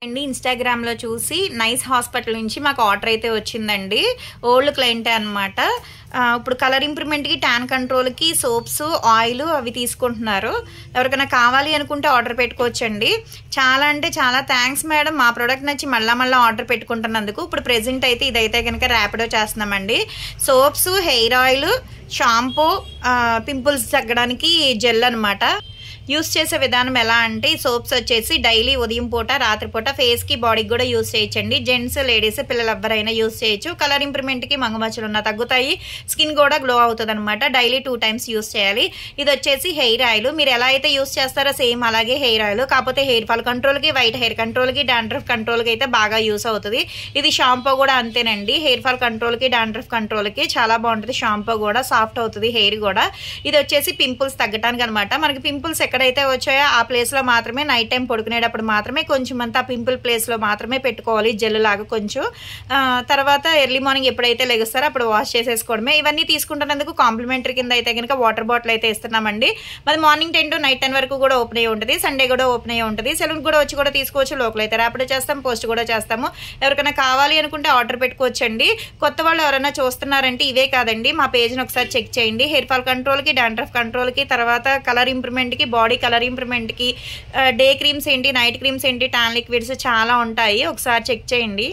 అండి ఇన్‌స్టాగ్రామ్‌లో చూసి నైస్ హాస్పిటల్ నుంచి మాకు ఆర్డర్ అయితే వచ్చిందండి. ఓల్డ్ క్లయింటే అనమాట. ఇప్పుడు కలర్ ఇంప్రూవ్‌మెంట్‌కి, టాన్ కంట్రోల్‌కి సోప్స్, ఆయిల్ అవి తీసుకుంటున్నారు. ఎవరికైనా కావాలి అనుకుంటే ఆర్డర్ పెట్టుకోవచ్చండి. చాలా అంటే చాలా థ్యాంక్స్ మేడం. మా ప్రొడక్ట్ నచ్చి మళ్ళా ఆర్డర్ పెట్టుకుంటున్నందుకు. ఇప్పుడు ప్రెజెంట్ అయితే ఇదైతే గనక ర్యాపిడో చేస్తున్నామండి. Soaps, hair oil, shampoo, pimples తగ్గడానికి జెల్ అనమాట. యూస్ చేసే విధానం ఎలా అంటే ఈ సోప్స్ వచ్చేసి డైలీ ఉదయం పూట, రాత్రి పూట ఫేస్కి, బాడీకి కూడా యూస్ చేయొచ్చండి. జెంట్స్, లేడీస్, పిల్లలు ఎవరైనా యూస్ చేయొచ్చు. కలర్ ఇంప్రూవ్మెంట్కి మంగుమచ్చలు ఉన్న తగ్గుతాయి. స్కిన్ కూడా గ్లో అవుతుంది అనమాట. డైలీ 2 times యూస్ చేయాలి. ఇది వచ్చేసి హెయిర్ ఆయిల్. మీరు ఎలా అయితే యూస్ చేస్తారో సేమ్ అలాగే హెయిర్ ఆయిల్. కాకపోతే హెయిర్ ఫాల్ కంట్రోల్కి, వైట్ హెయిర్ కంట్రోల్కి, డాండ్రఫ్ కంట్రోల్కి అయితే బాగా యూస్ అవుతుంది. ఇది షాంపూ కూడా అంతేనండి. హెయిర్ ఫాల్ కంట్రోల్కి, డాండ్రఫ్ కంట్రోల్కి చాలా బాగుంటుంది. షాంపూ కూడా సాఫ్ట్ అవుతుంది హెయిర్ కూడా. ఇది వచ్చేసి పింపుల్స్ తగ్గడానికి అనమాట. మనకి పింపుల్స్ ఎక్కడైతే వచ్చాయో ఆ ప్లేస్లో మాత్రమే నైట్ టైం పడుకునేటప్పుడు మాత్రమే కొంచెం అంతా పింపుల్ ప్లేస్లో మాత్రమే పెట్టుకోవాలి. జెల్ లాగా కొంచెం. తర్వాత ఎర్లీ మార్నింగ్ ఎప్పుడైతే లెగుస్తారో అప్పుడు వాష్ చేసేసుకోవడమే. ఇవన్నీ తీసుకుంటున్నందుకు కాంప్లిమెంటరీ కింద అయితే కనుక వాటర్ బాటిల్ అయితే ఇస్తున్నామండి. మరి మార్నింగ్ 10 to నైట్ 10 వరకు కూడా ఓపెన్ అయ్యి ఉంటుంది. సండే కూడా ఓపెన్ అయ్యి ఉంటుంది. సెలూన్ కూడా వచ్చి కూడా తీసుకోవచ్చు. లోకల్ అయితే ర్యాపిడో చేస్తాం, పోస్ట్ కూడా చేస్తాము. ఎవరికైనా కావాలి అనుకుంటే ఆర్డర్ పెట్టుకోవచ్చండి. కొత్త వాళ్ళు ఎవరైనా చూస్తున్నారంటే ఇవే కాదండి, మా పేజ్ని ఒకసారి చెక్ చేయండి. హెయిర్ ఫాల్ కంట్రోల్కి, డాండ్రఫ్ కంట్రోల్కి, తర్వాత కలర్ ఇంప్రూవ్మెంట్కి, బాడీ కలర్ ఇంప్రూవ్మెంట్కి డే క్రీమ్స్ ఏంటి, నైట్ క్రీమ్స్ ఏంటి, టాన్ లిక్విడ్స్ చాలా ఉంటాయి. ఒకసారి చెక్ చేయండి.